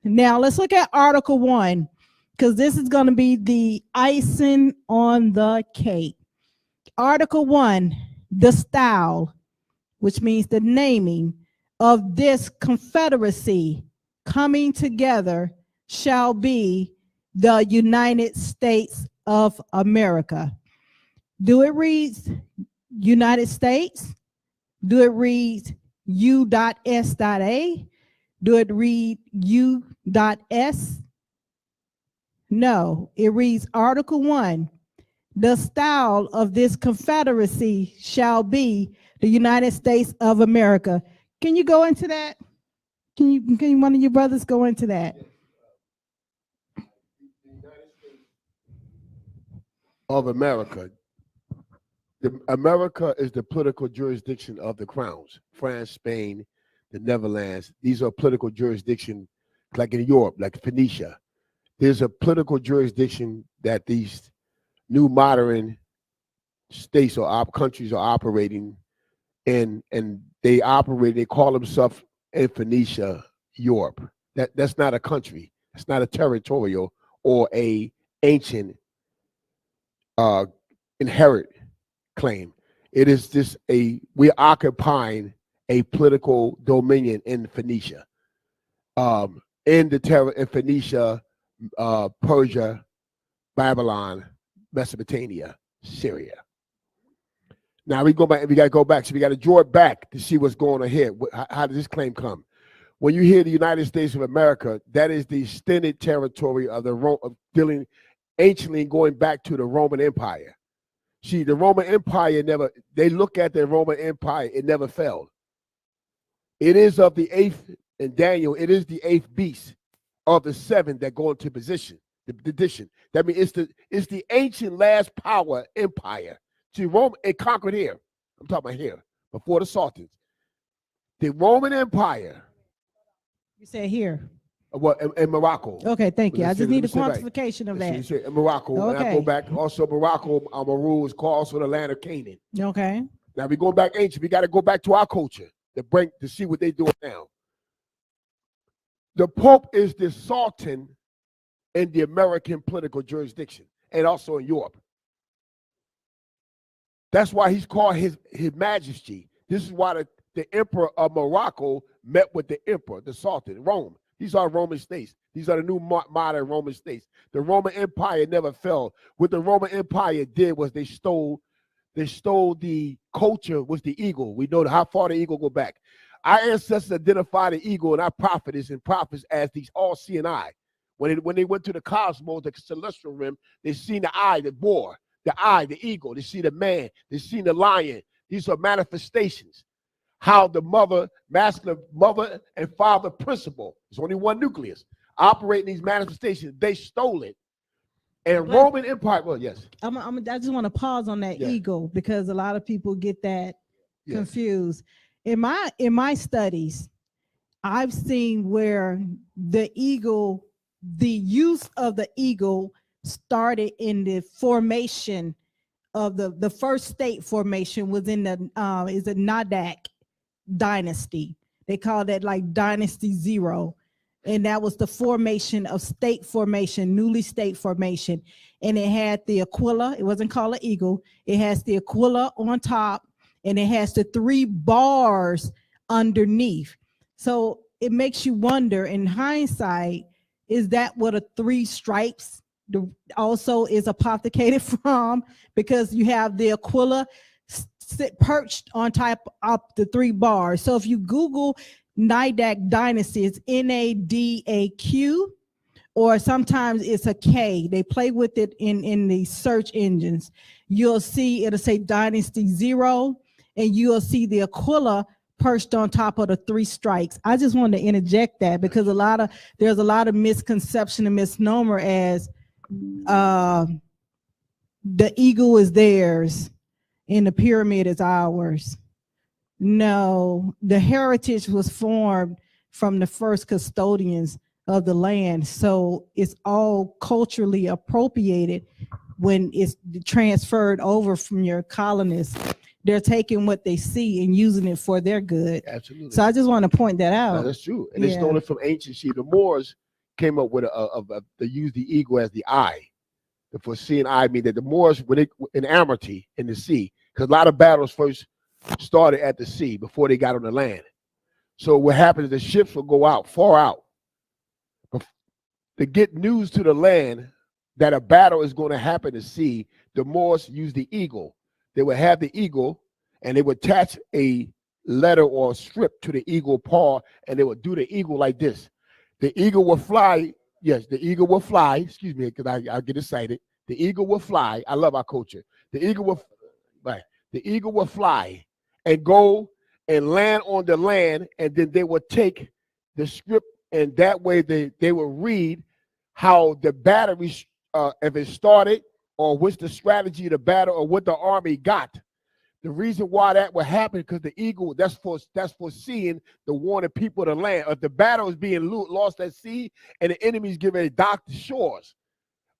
Now let's look at Article 1, because this is going to be the icing on the cake. Article 1, the style, which means the naming of this confederacy coming together shall be the United States of America. Do it read United States? Do it read U.S.A? Do it read U.S? No, it reads Article 1. The style of this confederacy shall be the United States of America. Can you go into that? Can one of your brothers go into that? The United States of America. America is the political jurisdiction of the crowns. France, Spain, the Netherlands. These are political jurisdiction, like in Europe, like Phoenicia. There's a political jurisdiction that these new modern states or countries are operating in, and they call themselves in Phoenicia, Europe. That's not a country. It's not a territorial or a ancient inherent claim. It is just we're occupying a political dominion in Phoenicia, in Phoenicia, Persia, Babylon, Mesopotamia, Syria. Now we got to go back. So we got to draw it back to see what's going on here. How does this claim come? When you hear the United States of America, that is the extended territory of dealing anciently going back to the Roman Empire. See, the Roman Empire they look at the Roman Empire, it never fell. It is of the eighth, in Daniel, it is the eighth beast of the seven that go into position, the addition. That means it's the ancient last power empire. See, Rome, it conquered here. I'm talking about here, before the Sultans. The Roman Empire. You said here. Well, in Morocco. Okay, thank you. I just need a quantification of that. In Morocco. Okay. And I go back also Morocco, Amaru is called also the land of Canaan. Okay. Now we go back ancient. We got to go back to our culture to see what they're doing now. The Pope is the Sultan in the American political jurisdiction and also in Europe. That's why he's called his Majesty. This is why the Emperor of Morocco met with the Emperor, the Sultan, Rome. These are Roman states. These are the new modern Roman states. The Roman Empire never fell. What the Roman Empire did was they stole the culture, was the eagle. We know how far the eagle go back. Our ancestors identified the eagle and our prophets as these all-seeing eye. When they went to the cosmos, the celestial realm, they seen the eye, the boar, the eye, the eagle. They see the man. They seen the lion. These are manifestations. How the masculine mother and father principle, there's only one nucleus, operating these manifestations. They stole it. And Roman Empire, well, yes. I just want to pause on that eagle, because a lot of people get that confused. In my studies, I've seen where the use of the eagle started in the formation of the first state formation was in the Nadak dynasty. They call that like Dynasty 0. And that was the formation of state formation, newly state formation. And it had the aquila. It wasn't called an eagle. It has the aquila on top, and it has the 3 bars underneath. So it makes you wonder, in hindsight, is that what a 3 stripes also is apothecated from? Because you have the aquila perched on top of the 3 bars. So if you Google Nadak dynasty, it's N-A-D-A-Q, or sometimes it's a K. They play with it in the search engines. You'll see it'll say Dynasty 0, and you'll see the aquila perched on top of the 3 strikes. I just wanted to interject that, because there's a lot of misconception and misnomer as the eagle is theirs and the pyramid is ours. No, the heritage was formed from the first custodians of the land. So it's all culturally appropriated when it's transferred over from your colonists. They're taking what they see and using it for their good. Absolutely. So I just want to point that out. No, that's true. And it's stolen from ancient. See, the Moors came up with they use the eagle as the eye. The foreseeing eye means that the Moors, when they in Amity in the sea, because a lot of battles first started at the sea before they got on the land. So what happens is the ships will go out, far out, to get news to the land that a battle is going to happen at sea. The Moors use the eagle. They would have the eagle, and they would attach a letter or a strip to the eagle paw, and they would do the eagle like this. The eagle will fly. Yes, the eagle will fly. Excuse me, because I get excited. The eagle will fly. I love our culture. The eagle will, right? The eagle will fly and go and land on the land, and then they would take the script, and that way they will read how the battery, if it started, or what's the strategy of the battle, or what the army got. The reason why that would happen, because the eagle, that's for seeing the wanted people to land. If the battle is being lost at sea and the enemy's getting ready to dock the shores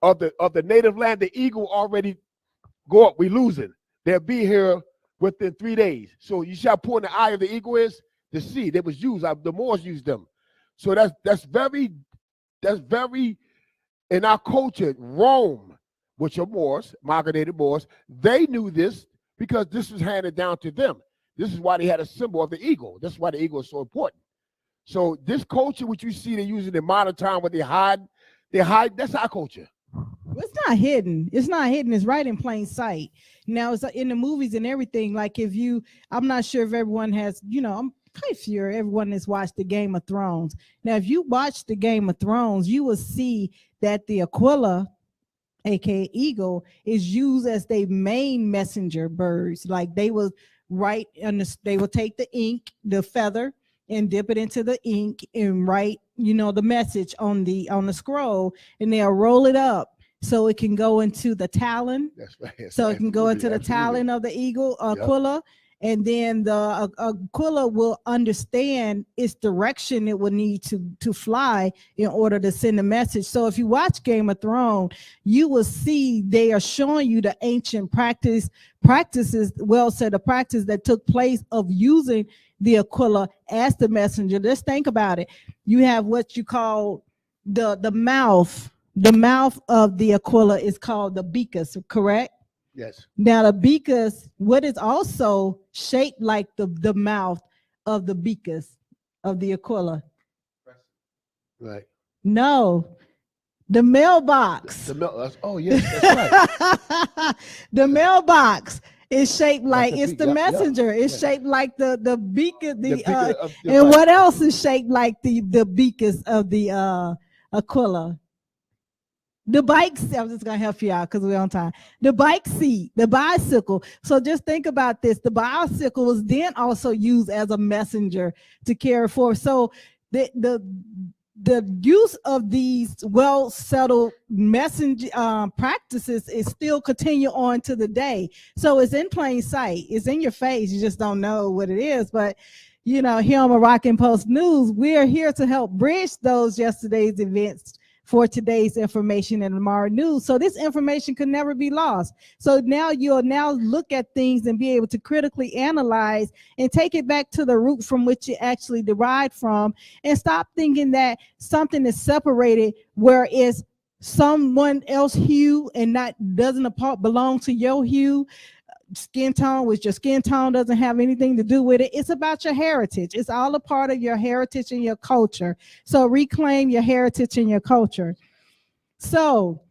of the native land, the eagle already go up. We losing. They'll be here within 3 days. So you see how important the eye of the eagle is? The sea. They was used. The Moors used them. So that's very in our culture. Rome, which are Moors, marinated Moors, they knew this, because this was handed down to them. This is why they had a symbol of the eagle. That's why the eagle is so important. So this culture, which you see they use in modern time, where they hide, that's our culture. It's not hidden. It's not hidden. It's right in plain sight. Now, it's in the movies and everything. Like I'm not sure if everyone has, I'm quite sure everyone has watched the Game of Thrones. Now, if you watch the Game of Thrones, you will see that the Aquila, aka eagle, is used as their main messenger birds. Like they will write, they will take the ink, the feather, and dip it into the ink and write, the message on the scroll, and they'll roll it up so it can go into the talon. That's right. So it can go into the talon of the eagle, Aquila. Yep. And then the Aquila will understand its direction it will need to fly in order to send a message. So if you watch Game of Thrones, you will see they are showing you the ancient practices, the practice that took place of using the Aquila as the messenger. Just think about it. You have what you call the mouth. The mouth of the Aquila is called the bicus, correct? Yes. Now the bicus, what is also shaped like the mouth of the bicus of the Aquila? Right. No, the mailbox. Oh yes, that's right. The mailbox is shaped like the messenger. It's shaped like the bicus. And what else is shaped like the bicus of the Aquila? The bike, I'm just going to help you out because we're on time. The bike seat, the bicycle. So just think about this. The bicycle was then also used as a messenger to carry forth. So the use of these well-settled messenger practices is still continue on to the day. So it's in plain sight. It's in your face. You just don't know what it is. But, here on Moroccan Post News, we're here to help bridge those yesterday's events for today's information and tomorrow news. So this information could never be lost. So now you'll look at things and be able to critically analyze and take it back to the root from which it actually derived from, and stop thinking that something is separated where it's someone else's hue and doesn't belong to your hue. Skin tone, which your skin tone doesn't have anything to do with it. It's about your heritage. It's all a part of your heritage and your culture. So reclaim your heritage and your culture. So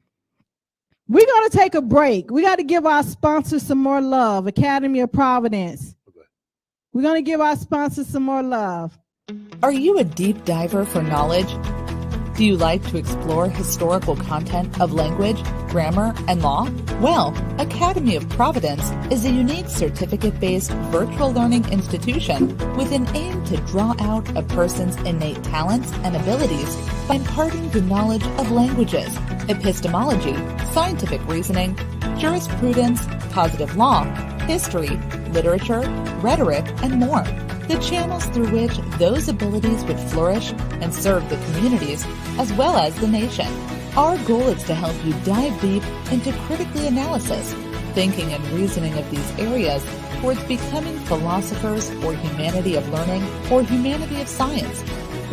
we're going to take a break. We got to give our sponsors some more love. Academy of Providence. We're going to give our sponsors some more love. Are you a deep diver for knowledge? Do you like to explore historical content of language, grammar, and law? Well, Academy of Providence is a unique certificate-based virtual learning institution with an aim to draw out a person's innate talents and abilities by imparting the knowledge of languages, epistemology, scientific reasoning, jurisprudence, positive law, history, literature, rhetoric, and more. The channels through which those abilities would flourish and serve the communities as well as the nation. Our goal is to help you dive deep into critically analysis, thinking and reasoning of these areas towards becoming philosophers or humanity of learning or humanity of science.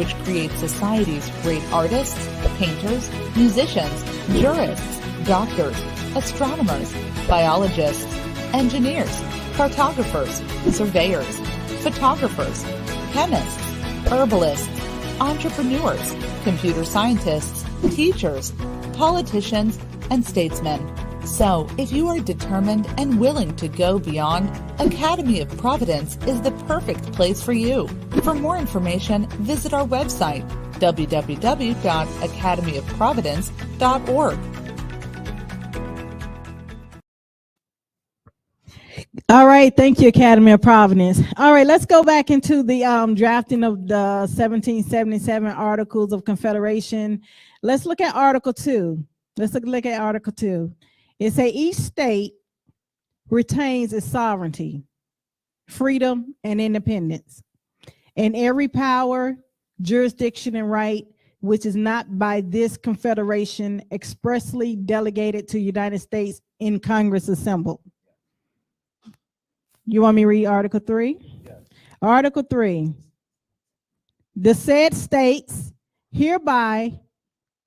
which creates society's great artists, painters, musicians, jurists, doctors, astronomers, biologists, engineers, cartographers, surveyors, photographers, chemists, herbalists, entrepreneurs, computer scientists, teachers, politicians, and statesmen. So, if you are determined and willing to go beyond, Academy of Providence is the perfect place for you. For more information, visit our website, www.academyofprovidence.org. All right, thank you, Academy of Providence. All right, let's go back into the drafting of the 1777 Articles of Confederation. Let's look at Article 2. Let's look at Article 2. It says each state retains its sovereignty, freedom, and independence, and every power, jurisdiction, and right which is not by this confederation expressly delegated to United States in Congress assembled. You want me to read Article 3? Yes. Article 3. The said states hereby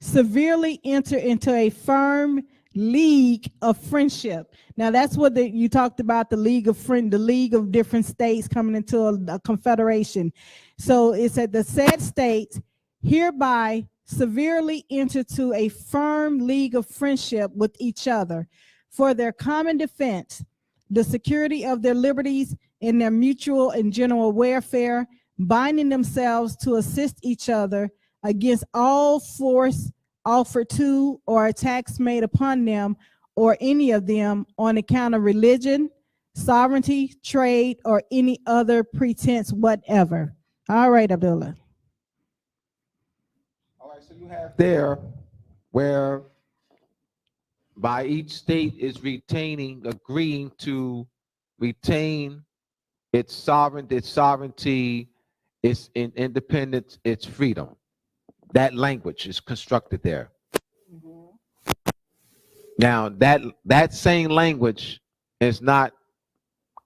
severely enter into a firm league of friendship. Now that's what you talked about, the league of different states coming into a confederation. So it said the said states hereby severely enter to a firm league of friendship with each other for their common defense, the security of their liberties, and their mutual and general welfare, binding themselves to assist each other against all force offered to or attacks made upon them or any of them on account of religion, sovereignty, trade, or any other pretense whatever. All right, Abdullah. All right, so you have there where by each state is agreeing to retain its sovereignty, its independence, its freedom. That language is constructed there. Mm-hmm. Now, that same language is not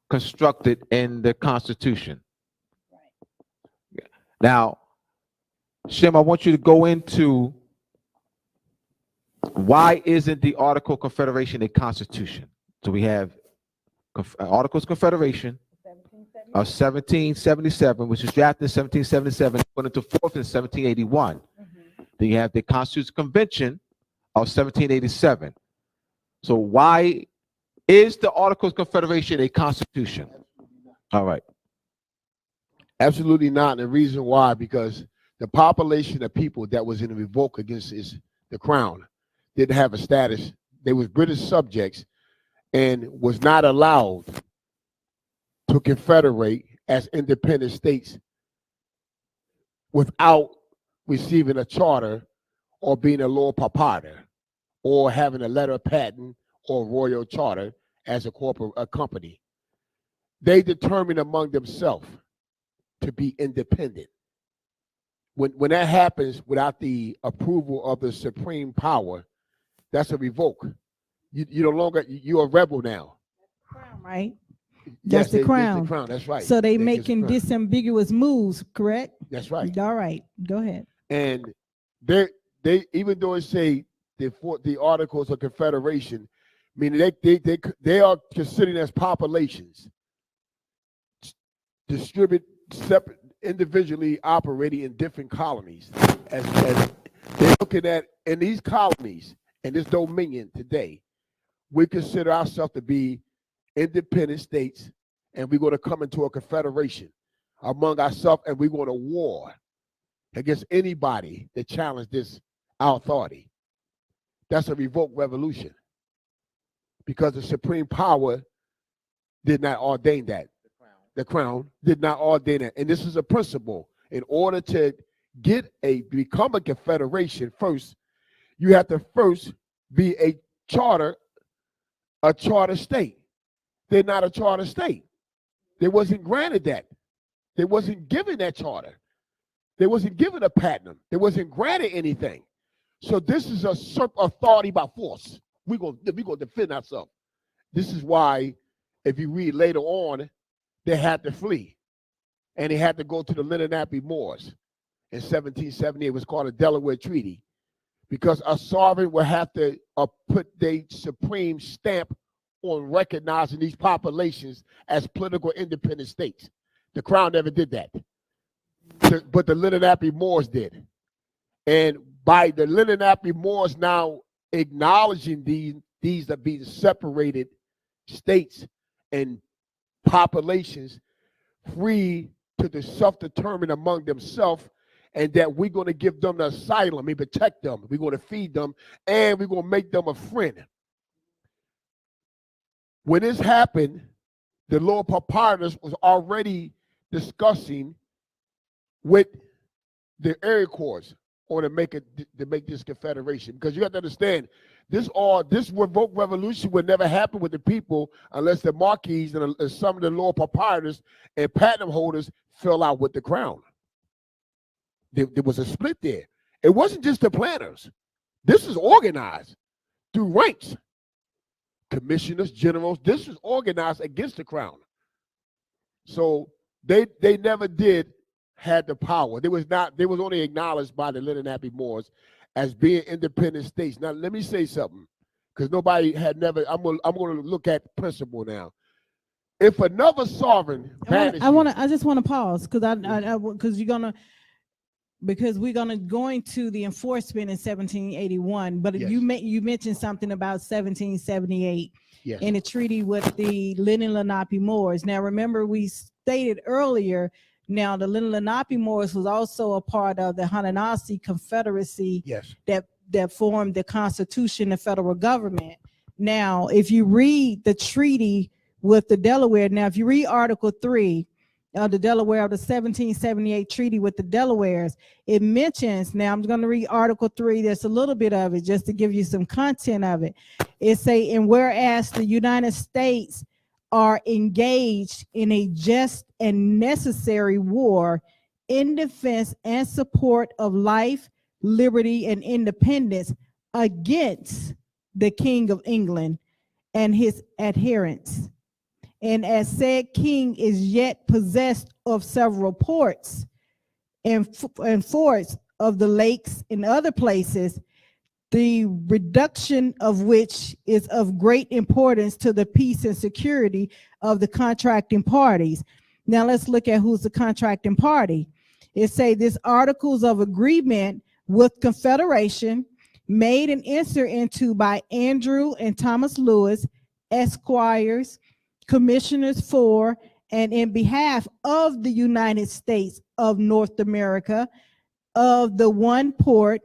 constructed in the Constitution. Right. Now, Shem, I want you to go into why isn't the Article of Confederation a Constitution? So we have Articles of Confederation of 1777, which was drafted in 1777, went into force in 1781. Mm-hmm. Then you have the Constitutional Convention of 1787. So why is the Articles of Confederation a Constitution? All right. Absolutely not. And the reason why, because the population of people that was in revolt against the crown didn't have a status. They was British subjects and was not allowed to confederate as independent states without receiving a charter or being a lord proprietor or having a letter of patent or royal charter as a company. They determined among themselves to be independent. When that happens without the approval of the supreme power, that's a revoke. You no longer, you're a rebel now. Crown, right? Yes, that's the crown. The crown. That's right. So they making disambiguous moves, correct? That's right. All right, go ahead. And they even though it say the Articles of Confederation, meaning they are considered as populations, distribute separate, individually operating in different colonies. As they're looking at in these colonies and this dominion today, we consider ourselves to be independent states, and we're going to come into a confederation among ourselves, and we're going to war against anybody that challenge our authority. That's a revolt revolution, because the supreme power did not ordain that. The crown did not ordain it. And this is a principle. In order to become a confederation, first, you have to first be a charter state. They're not a charter state. They wasn't granted that. They wasn't given that charter. They wasn't given a patent. They wasn't granted anything. So this is a authority by force. We're gonna defend ourselves. This is why, if you read later on, they had to flee, and they had to go to the Lenape Moors, in 1778. It was called the Delaware Treaty, because a sovereign would have to put their supreme stamp on recognizing these populations as political independent states. The Crown never did that, but the Lenape Moors did. And by the Lenape Moors now acknowledging these are being separated states and populations free to self-determine among themselves, and that we're going to give them the asylum and protect them. We're going to feed them, and we're going to make them a friend. When this happened, the Lord Proprietors was already discussing with the Iroquois on to make this confederation, because you have to understand this revolt revolution would never happen with the people unless the Marquis and some of the Lord Proprietors and patent holders fell out with the Crown. There was a split there. It wasn't just the planters. This is organized through ranks. Commissioners, generals, this was organized against the Crown. So they never did had the power. They was only acknowledged by the Lenape Moors as being independent states. Now let me say something, because nobody had never. I'm gonna look at the principle now. If another sovereign I just want to pause because we're gonna go into the enforcement in 1781. But yes, you mentioned something about 1778, yes, in a treaty with the Lenape Moors. Now remember, we stated earlier. Now, the Lenape Moors was also a part of the Haudenosaunee Confederacy, yes, that formed the Constitution, the federal government. Now, if you read the treaty with the Delaware, now if you read Article 3 of the Delaware of the 1778 treaty with the Delawares, it mentions, now I'm going to read Article 3, there's a little bit of it just to give you some content of it. It say, and whereas the United States are engaged in a just and necessary war in defense and support of life, liberty, and independence against the King of England and his adherents. And as said king is yet possessed of several ports and forts of the lakes and other places, the reduction of which is of great importance to the peace and security of the contracting parties. Now let's look at who's the contracting party. It say this articles of agreement with confederation made and entered into by Andrew and Thomas Lewis, Esquires, commissioners for and in behalf of the United States of North America of the one port,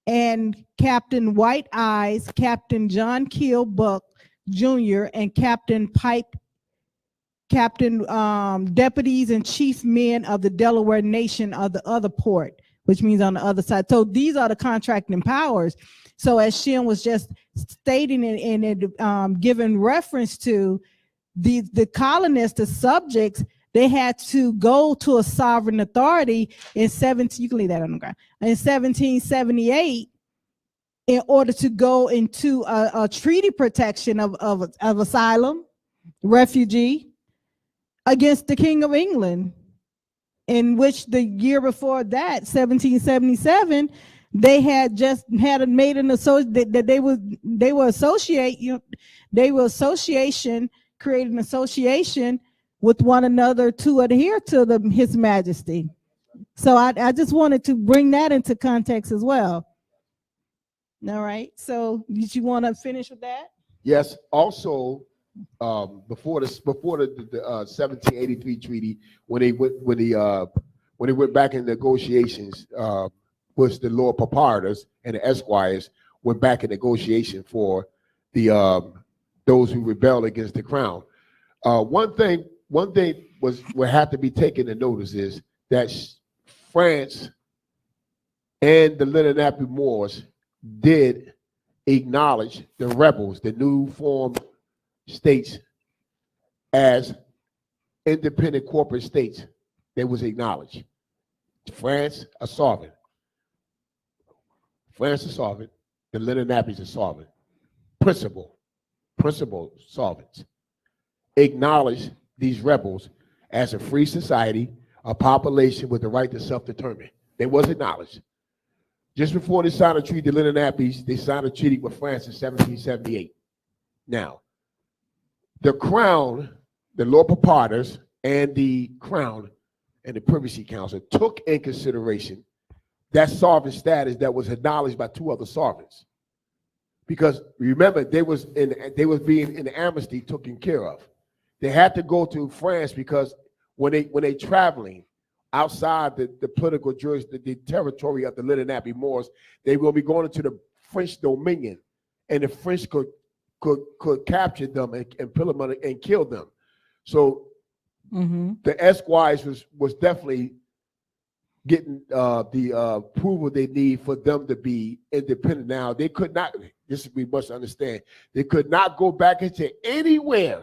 and Captain White Eyes, Captain John Keel Buck Jr., and Captain Pipe, Captain deputies and chief men of the Delaware Nation of the other port, which means on the other side. So these are the contracting powers. So as Shem was just stating and giving reference to, the colonists, the subjects, they had to go to a sovereign authority in 1778 in order to go into a treaty protection of asylum, refugee against the King of England, in which the year before that, 1777, they had just made an association that they were association, create an association with one another to adhere to His Majesty. So I just wanted to bring that into context as well. All right. So did you want to finish with that? Yes. Also, before the 1783 treaty, when they went back in negotiations, was the Lord Proprietors and the Esquires went back in negotiation for the those who rebelled against the Crown. One thing would have to be taken into notice is that France and the Lenape Moors did acknowledge the rebels, the new formed states, as independent corporate states. They was acknowledged. France a sovereign. France is sovereign. The Lenapes are sovereign. Principal sovereigns. Acknowledge these rebels as a free society, a population with the right to self-determine. They was acknowledged. Just before they signed a treaty, the Lenape, they signed a treaty with France in 1778. Now, the Crown, the Lord Proprietors, and the Crown and the Privacy Council took in consideration that sovereign status that was acknowledged by two other sovereigns. Because remember, they was being in amnesty taken care of. They had to go to France because when they traveling outside the political jurisdiction, the territory of the Lenape Moors, they will be going into the French dominion, and the French could capture them and pull them and kill them. So the Esquires was definitely getting the approval they need for them to be independent. Now they could not. This we must understand. They could not go back into anywhere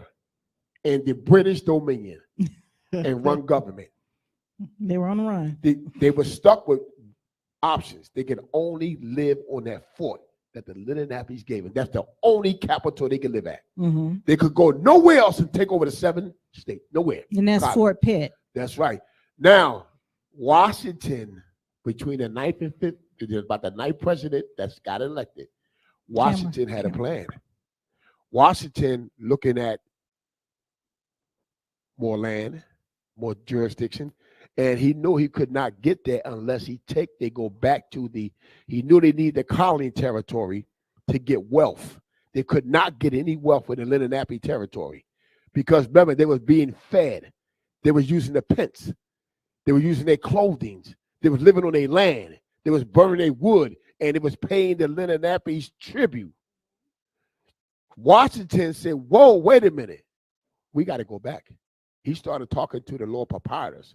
in the British dominion and run government. They were on the run. They were stuck with options. They could only live on that fort that the Lenapes gave them. That's the only capital they could live at. They could go nowhere else and take over the 7 states. Nowhere. And that's Fort Pitt. That's right. Now, Washington, between the 9th and 5th, about the 9th president that's got elected, Washington had a plan. Washington looking at more land, more jurisdiction, and he knew he could not get there unless they go back to he knew they need the colony territory to get wealth. They could not get any wealth in the Lenape territory because remember, they was being fed. They was using the pence. They were using their clothing. They was living on their land. They was burning their wood, and it was paying the Lenapes tribute. Washington said, whoa, wait a minute. We got to go back. He started talking to the Lord Proprietors.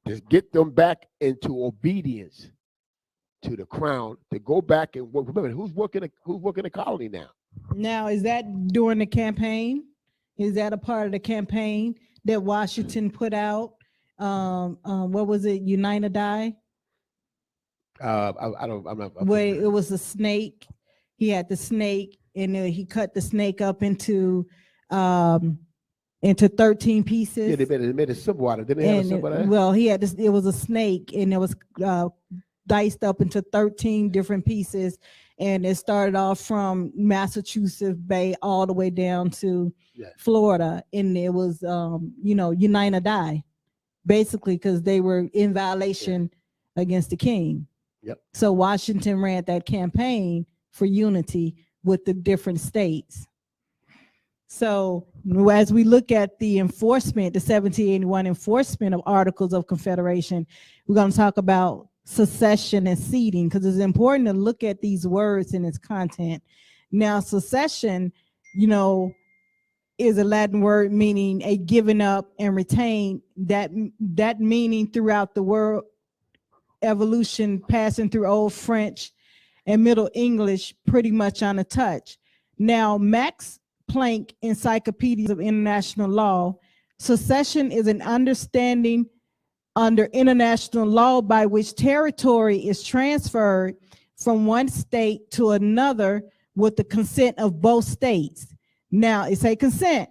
Just get them back into obedience to the Crown to go back and work. Remember, who's working the colony now? Now, is that during the campaign? Is that a part of the campaign that Washington put out? What was it? United Die? I'm not. Where it was a snake. He had the snake, and he cut the snake up into 13 pieces. Yeah, they made a symbol out of it. Didn't they have a symbol out of it? Well, he had this. It was a snake, and it was diced up into 13 different pieces, and it started off from Massachusetts Bay all the way down to Florida, and it was United Die, basically because they were in violation against the king. Yep. So Washington ran that campaign for unity with the different states. So as we look at the enforcement, the 1781 enforcement of Articles of Confederation, we're going to talk about secession and ceding because it's important to look at these words and its content. Now, secession, is a Latin word meaning a given up and retain. That meaning throughout the world, evolution passing through Old French and Middle English pretty much untouched. Now, Max Planck Encyclopedia of International Law, secession is an understanding under international law by which territory is transferred from one state to another with the consent of both states. Now, it's a consent,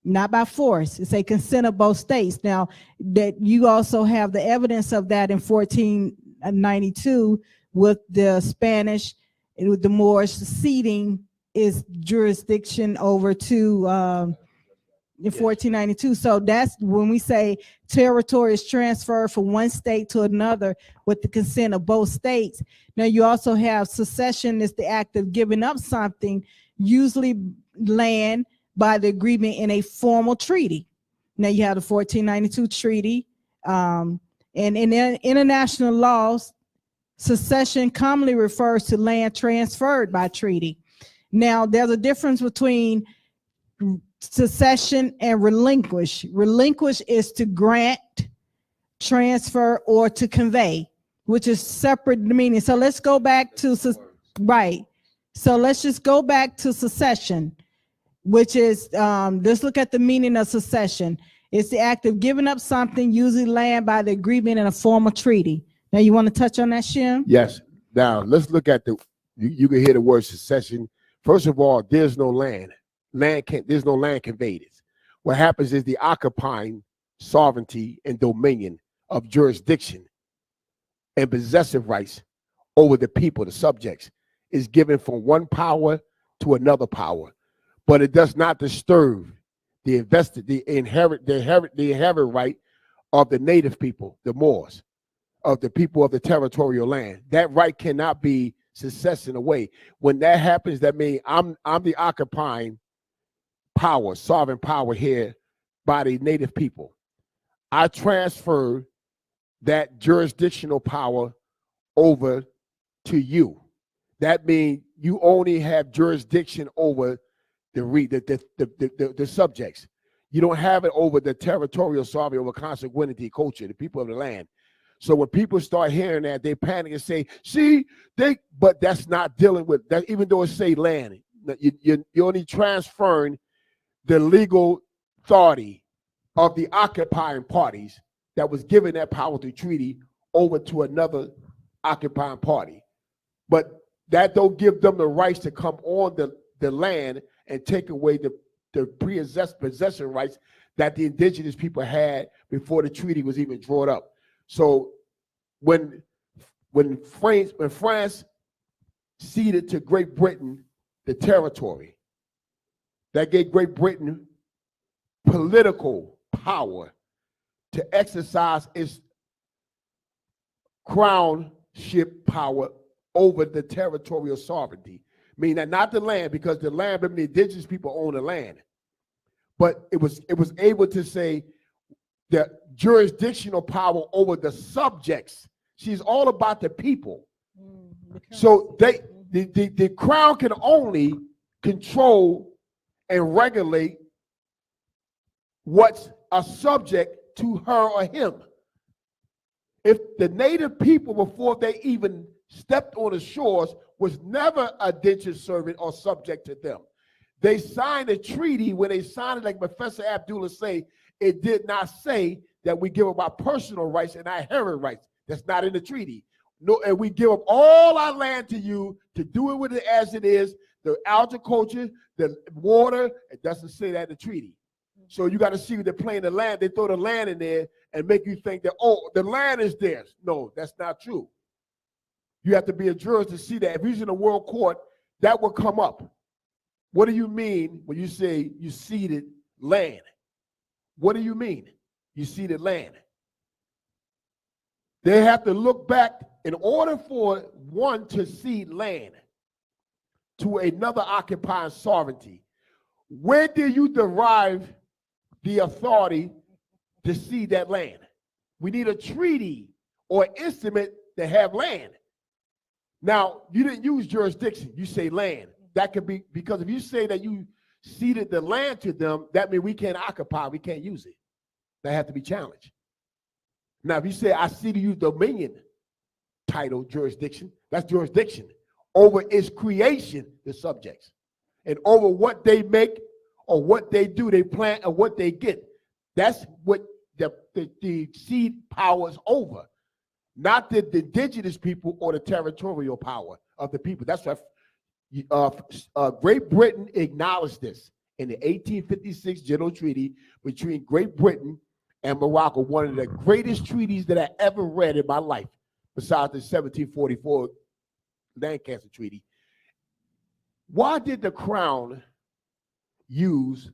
not by force. It's a consent of both states. Now, that you also have the evidence of that in 1492 with the Spanish, with the Moors ceding its jurisdiction over to in 1492. So that's when we say territory is transferred from one state to another with the consent of both states. Now, you also have secession is the act of giving up something, usually land, by the agreement in a formal treaty. Now you have the 1492 treaty, and in international laws, secession commonly refers to land transferred by treaty. Now there's a difference between secession and relinquish. Relinquish is to grant, transfer, or to convey, which is separate meaning. So let's go back to So let's just go back to secession, which is, let's look at the meaning of secession. It's the act of giving up something, usually land, by the agreement in a formal treaty. Now, you want to touch on that, Shem? Yes. Now, let's look at you can hear the word secession. First of all, there's no land. There's no land conveyed. What happens is the occupying sovereignty and dominion of jurisdiction and possessive rights over the people, the subjects, is given from one power to another power, but it does not disturb the inherent right of the native people, the Moors, of the people of the territorial land. That right cannot be secessed away. When that happens, that means I'm the occupying power, sovereign power here by the native people. I transfer that jurisdictional power over to you. That means you only have jurisdiction over the subjects. You don't have it over the territorial sovereignty, over consanguinity, culture, the people of the land. So when people start hearing that, they panic and say, see, but that's not dealing with that, even though it say land. You're only transferring the legal authority of the occupying parties that was given that power through treaty over to another occupying party. But that don't give them the rights to come on the land and take away the possession rights that the indigenous people had before the treaty was even drawn up. So when France ceded to Great Britain the territory, that gave Great Britain political power to exercise its crownship power over the territorial sovereignty. Meaning that not the land, because the land, the indigenous people own the land. But it was able to say the jurisdictional power over the subjects. She's all about the people. So the crown can only control and regulate what's a subject to her or him. If the native people, before they even stepped on the shores, was never a indentured servant or subject to them. They signed a treaty. When they signed it, like Professor Abdullah say, it did not say that we give up our personal rights and our inherent rights. That's not in the treaty. No, and we give up all our land to you to do it with it as it is. The agriculture, the water, it doesn't say that in the treaty. So you got to see they're playing the land. They throw the land in there and make you think that, oh, the land is theirs. No, that's not true. You have to be a jurist to see that. If he's in a world court, that will come up. What do you mean when you say you ceded land? What do you mean you ceded land? They have to look back. In order for one to cede land to another occupying sovereignty, where do you derive the authority to cede that land? We need a treaty or instrument to have land. Now, you didn't use jurisdiction. You say land. That could be, because if you say that you ceded the land to them, that means we can't occupy, we can't use it. That has to be challenged. Now, if you say I ceded you dominion title, jurisdiction, that's jurisdiction over its creation, the subjects, and over what they make or what they do, they plant or what they get. That's what the seed power is over, not the indigenous people or the territorial power of the people. That's why Great Britain acknowledged this in the 1856 General Treaty between Great Britain and Morocco, one of the greatest treaties that I ever read in my life, besides the 1744 Lancaster Treaty. Why did the crown use,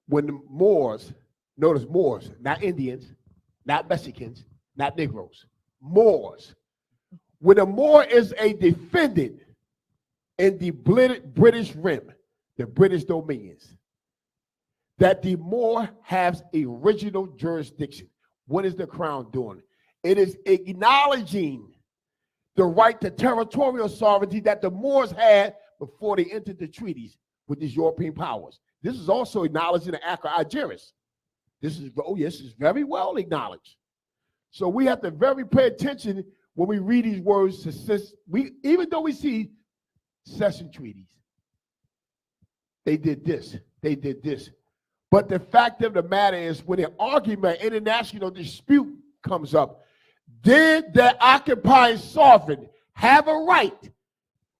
when the Moors, notice Moors, not Indians, not Mexicans, not Negroes, Moors. When a Moor is a defendant in the British Rim, the British dominions, that the Moor has original jurisdiction. What is the crown doing? It is acknowledging the right to territorial sovereignty that the Moors had before they entered the treaties with these European powers. This is also acknowledged in the Act of Jurist. This is, oh yes, it's very well acknowledged. So we have to very pay attention when we read these words. Even though we see cession treaties, they did this, they did this. But the fact of the matter is, when an argument, international dispute comes up, did the occupying sovereign have a right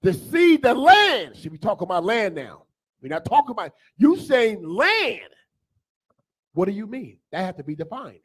to cede the land? See, we talking about land now. We're not talking about, you saying land. What do you mean? That has to be defined.